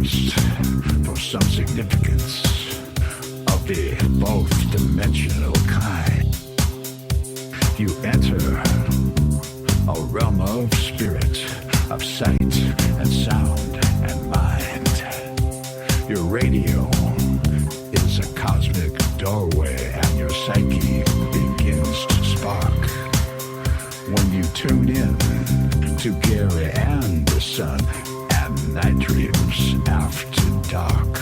quest for some significance of the both dimensional kind. You enter a realm of spirit, of sight and sound and mind. Your radio is a cosmic doorway and your psyche begins to spark. When you tune in to Gary Anderson and Night Dreams After Dark.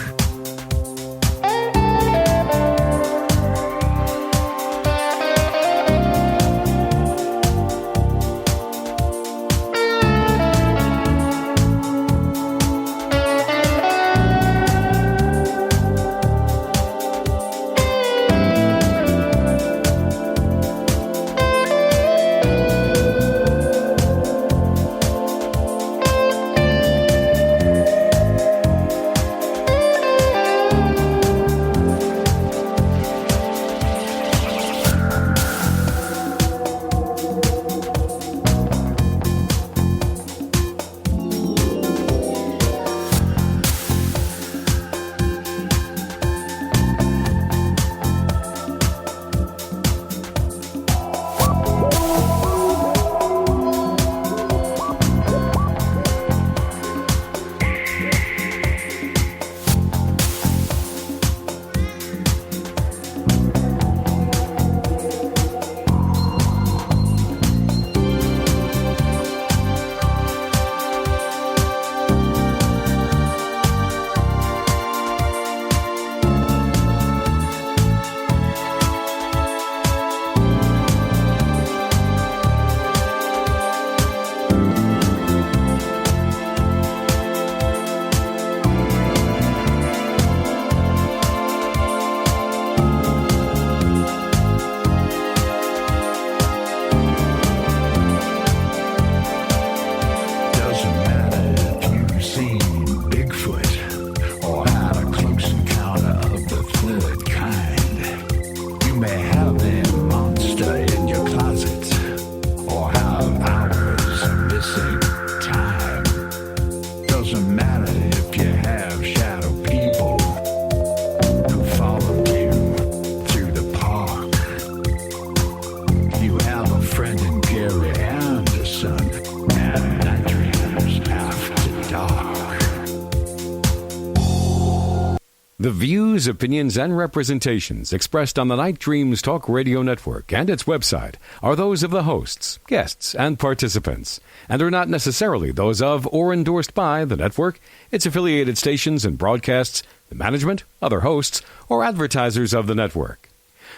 The views, opinions, and representations expressed on the Night Dreams Talk Radio Network and its website are those of the hosts, guests, and participants, and are not necessarily those of or endorsed by the network, its affiliated stations and broadcasts, the management, other hosts, or advertisers of the network.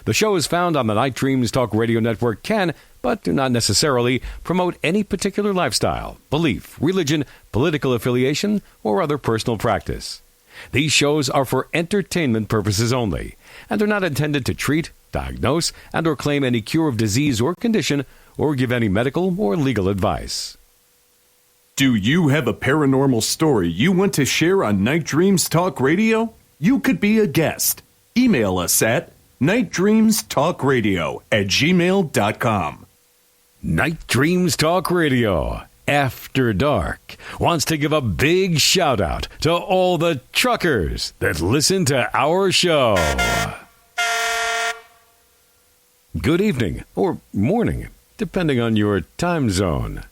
The shows found on the Night Dreams Talk Radio Network can, but do not necessarily, promote any particular lifestyle, belief, religion, political affiliation, or other personal practice. These shows are for entertainment purposes only and are not intended to treat, diagnose, and or claim any cure of disease or condition or give any medical or legal advice. Do you have a paranormal story you want to share on Night Dreams Talk Radio? You could be a guest. Email us at nightdreamstalkradio@gmail.com. Night Dreams Talk Radio After Dark wants to give a big shout out to all the truckers that listen to our show. Good evening or morning, depending on your time zone.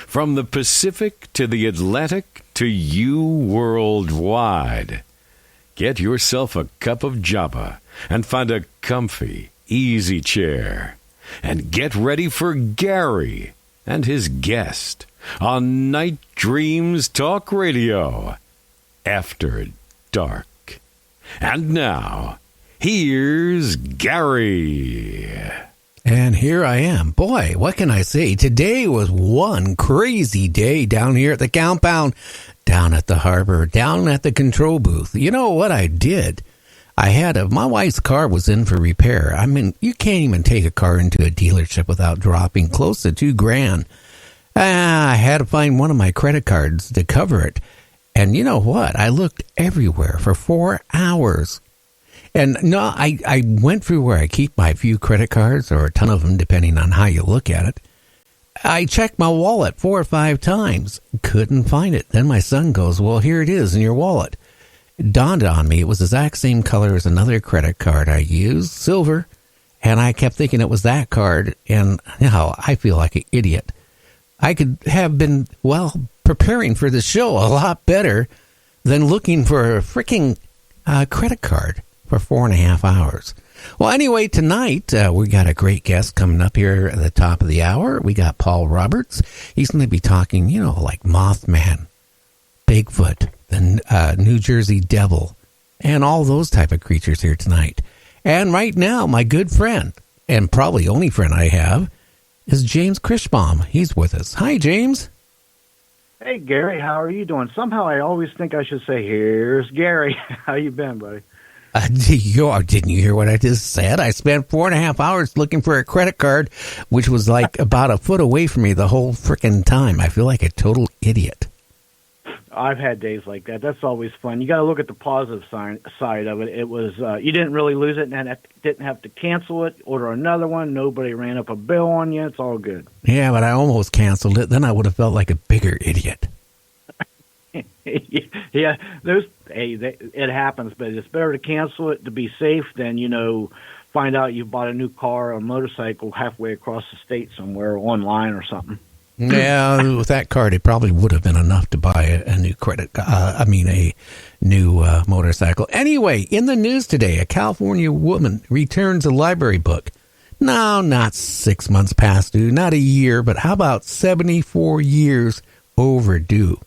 From the Pacific to the Atlantic to you worldwide. Get yourself a cup of Java and find a comfy, easy chair. And get ready for Gary and his guest on Night Dreams Talk Radio After Dark. And now, here's Gary. And here I am. Boy, what can I say? Today was one crazy day down here at the compound, down at the harbor, down at the control booth. You know what I did? My wife's car was in for repair. I mean, you can't even take a car into a dealership without dropping close to $2,000. I had to find one of my credit cards to cover it. And you know what? I looked everywhere for 4 hours. And no, I went through where I keep my few credit cards, or a ton of them, depending on how you look at it. I checked my wallet 4 or 5 times. Couldn't find it. Then my son goes, well, here it is in your wallet. It dawned on me it was the exact same color as another credit card I used, silver. And I kept thinking it was that card. And now I feel like an idiot. I could have been, preparing for the show a lot better than looking for a freaking credit card for 4.5 hours. Well, anyway, tonight we got a great guest coming up here at the top of the hour. We got Paul Roberts. He's going to be talking, like Mothman, Bigfoot, the New Jersey Devil, and all those type of creatures here tonight. And right now, my good friend, and probably only friend I have, is James Krischbaum. He's with us. Hi, James. Hey, Gary. How are you doing? Somehow I always think I should say, here's Gary. How you been, buddy? Didn't you hear what I just said? I spent 4.5 hours looking for a credit card, which was like about a foot away from me the whole frickin' time. I feel like a total idiot. I've had days like that. That's always fun. You got to look at the positive side of it. It was you didn't really lose it and didn't have to cancel it, order another one. Nobody ran up a bill on you. It's all good. Yeah, but I almost canceled it. Then I would have felt like a bigger idiot. Yeah, it happens, but it's better to cancel it to be safe than, find out you bought a new car or a motorcycle halfway across the state somewhere online or something. Yeah, with that card, it probably would have been enough to buy a new a new motorcycle. Anyway, in the news today, a California woman returns a library book. No, not 6 months past due, not a year, but how about 74 years overdue?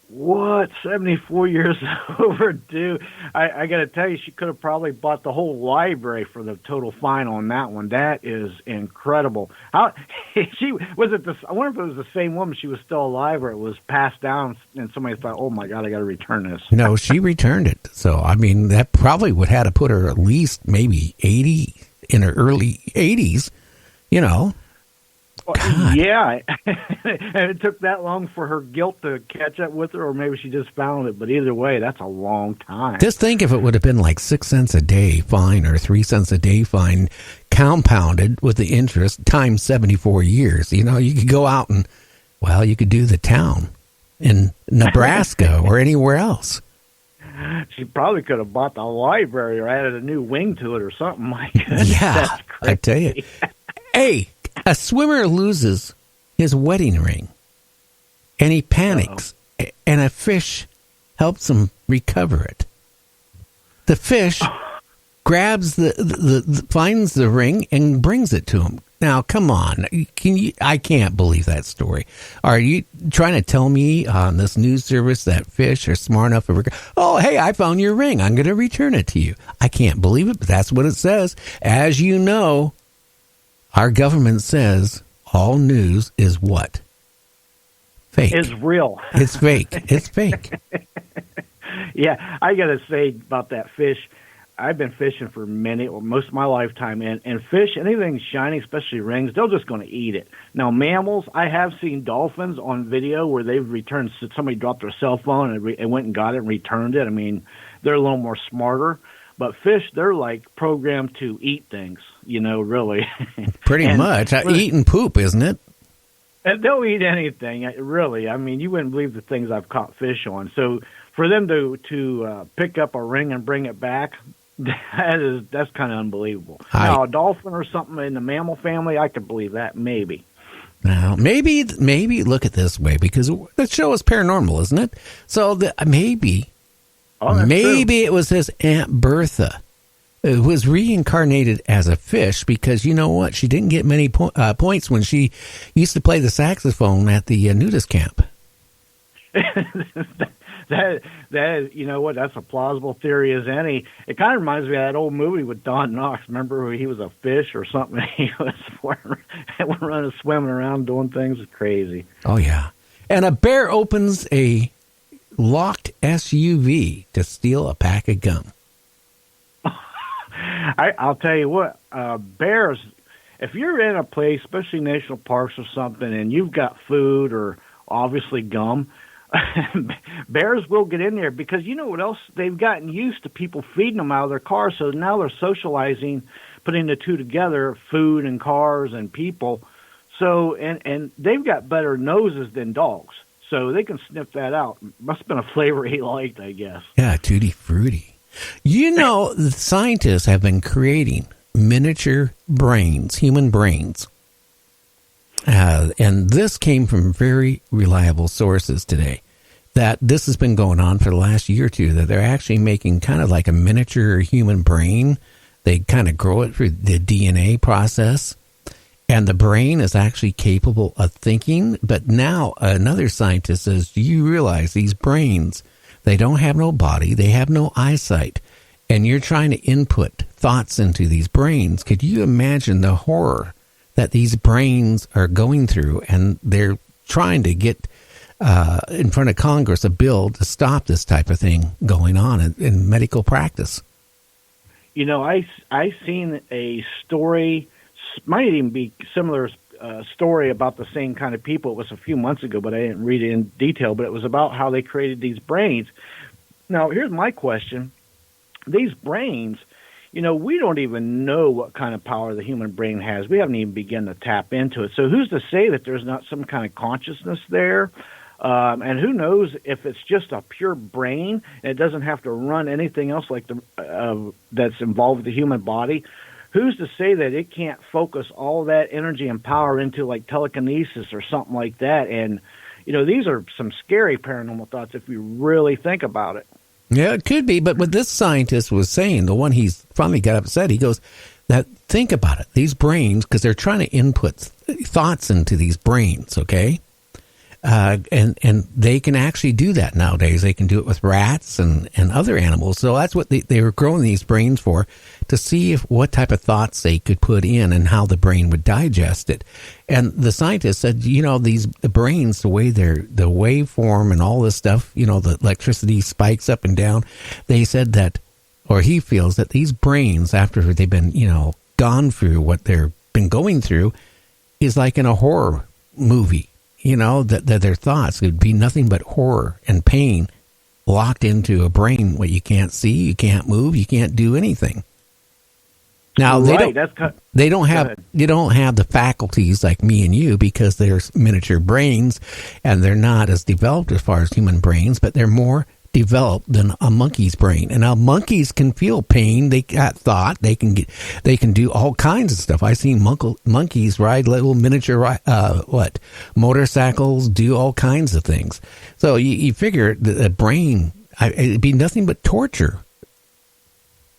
What? 74 years overdue? I got to tell you, she could have probably bought the whole library for the total fine on that one. That is incredible. How was it? I wonder if it was the same woman. She was still alive, or it was passed down, and somebody thought, "Oh my God, I got to return this." No, she returned it. So that probably would have to put her at least maybe 80 in her early 80s. God. Yeah, and it took that long for her guilt to catch up with her, or maybe she just found it. But either way, that's a long time. Just think if it would have been like 6 cents a day fine or 3 cents a day fine, compounded with the interest times 74 years. You could go out and, you could do the town in Nebraska or anywhere else. She probably could have bought the library or added a new wing to it or something. My goodness, yeah, that's crazy. I tell you. Hey. A swimmer loses his wedding ring, and he panics, and a fish helps him recover it. The fish grabs finds the ring and brings it to him. Now, come on, I can't believe that story. Are you trying to tell me on this news service that fish are smart enough to oh, hey, I found your ring. I'm going to return it to you. I can't believe it, but that's what it says. As you know, our government says all news is what? Fake. It's real. It's fake. It's fake. Yeah, I got to say about that fish, I've been fishing for most of my lifetime, and fish, anything shiny, especially rings, they're just going to eat it. Now, mammals, I have seen dolphins on video where they've returned, somebody dropped their cell phone and went and got it and returned it. I mean, they're a little more smarter. But fish, they're like programmed to eat things, really. Pretty much. Eat and poop, isn't it? And they'll eat anything, really. I mean, you wouldn't believe the things I've caught fish on. So for them to pick up a ring and bring it back, that's kind of unbelievable. Now, a dolphin or something in the mammal family, I could believe that, maybe. Now, maybe look at it this way, because the show is paranormal, isn't it? So maybe it was his Aunt Bertha who was reincarnated as a fish, because you know what? She didn't get many points when she used to play the saxophone at the nudist camp. That you know what? That's a plausible theory as any. It kind of reminds me of that old movie with Don Knotts. Remember, he was a fish or something? He was running, swimming around, doing things crazy. Oh yeah, and a bear opens a locked SUV to steal a pack of gum. I'll tell you what, bears, if you're in a place, especially national parks or something, and you've got food or obviously gum, bears will get in there, because you know what else? They've gotten used to people feeding them out of their cars, so now they're socializing, putting the two together, food and cars and people. So, and they've got better noses than dogs, so they can sniff that out. Must have been a flavor he liked, I guess. Yeah, tutti frutti. You know, the scientists have been creating miniature brains, human brains. And this came from very reliable sources today, that this has been going on for the last year or two, that they're actually making kind of like a miniature human brain. They kind of grow it through the DNA process. And the brain is actually capable of thinking. But now another scientist says, do you realize these brains, they don't have no body, they have no eyesight, and you're trying to input thoughts into these brains. Could you imagine the horror that these brains are going through? And they're trying to get in front of Congress a bill to stop this type of thing going on in medical practice. You know, I seen a story, might even be similar story about the same kind of people. It was a few months ago, but I didn't read it in detail. But it was about how they created these brains. Now, here's my question. These brains, you know, we don't even know what kind of power the human brain has. We haven't even begun to tap into it. So who's to say that there's not some kind of consciousness there? And who knows if it's just a pure brain and it doesn't have to run anything else like that's involved with the human body. Who's to say that it can't focus all that energy and power into like telekinesis or something like that? And, you know, these are some scary paranormal thoughts if you really think about it. Yeah, it could be. But what this scientist was saying, the one he's finally got upset, he goes, that think about it. These brains, because they're trying to input thoughts into these brains, okay? And they can actually do that nowadays. They can do it with rats and other animals. So that's what they were growing these brains for, to see what type of thoughts they could put in and how the brain would digest it. And the scientists said, you know, the brains, the waveform and all this stuff, you know, the electricity spikes up and down. They said that, or he feels that these brains, after they've been, you know, gone through what they've been going through, is like in a horror movie. You know, that their thoughts would be nothing but horror and pain locked into a brain where you can't see, you can't move, you can't do anything. Now, they don't have the faculties like me and you, because they're miniature brains and they're not as developed as far as human brains, but they're more developed than a monkey's brain. And now monkeys can feel pain. They got thought. They can do all kinds of stuff. I've seen monkeys ride little miniature motorcycles, do all kinds of things. So you figure the brain, it'd be nothing but torture.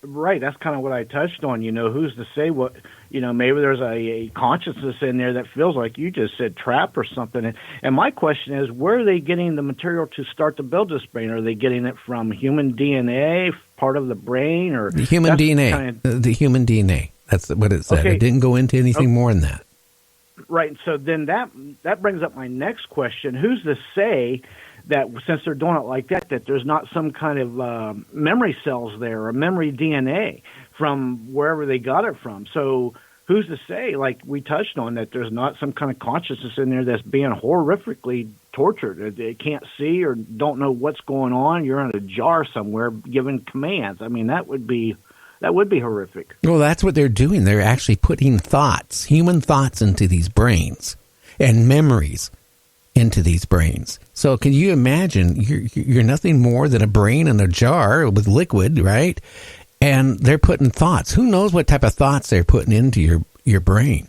Right, that's kind of what I touched on. You know, who's to say what, you know, maybe there's a consciousness in there that feels like you just said trap or something. And my question is, where are they getting the material to start to build this brain? Are they getting it from human DNA, part of the brain, or the human DNA? The human DNA. That's what it said. Okay. It didn't go into anything more than that. Right. So then that brings up my next question. Who's to say that since they're doing it like that there's not some kind of memory cells there or memory DNA from wherever they got it from? So who's to say, like we touched on, that there's not some kind of consciousness in there that's being horrifically tortured? They can't see or don't know what's going on. You're in a jar somewhere giving commands. I mean, that would be horrific. Well, that's what they're doing. They're actually putting thoughts, human thoughts, into these brains and memories into these brains. So can you imagine, you're nothing more than a brain in a jar with liquid, right? And they're putting thoughts. Who knows what type of thoughts they're putting into your brain?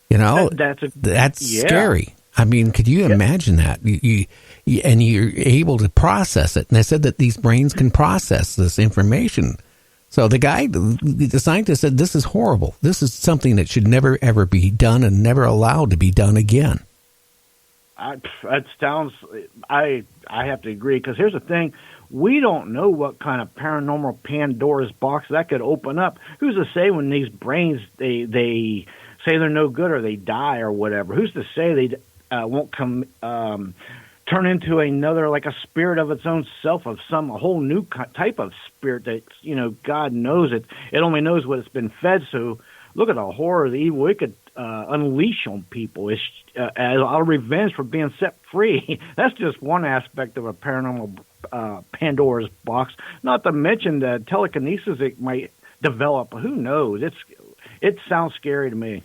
You know, that's scary. I mean, could you imagine that? You and you're able to process it. And they said that these brains can process this information. So the scientist said, this is horrible. This is something that should never, ever be done and never allowed to be done again. That sounds, I have to agree, because here's the thing. We don't know what kind of paranormal Pandora's box that could open up. Who's to say when these brains, they say they're no good or they die or whatever? Who's to say they won't come turn into another, like a spirit of its own self, of a whole new type of spirit that, you know, God knows it. It only knows what it's been fed. So look at the horror, the evil it could unleash on people. It's as a revenge for being set free. That's just one aspect of a paranormal Pandora's box. Not to mention the telekinesis it might develop. Who knows? It sounds scary to me.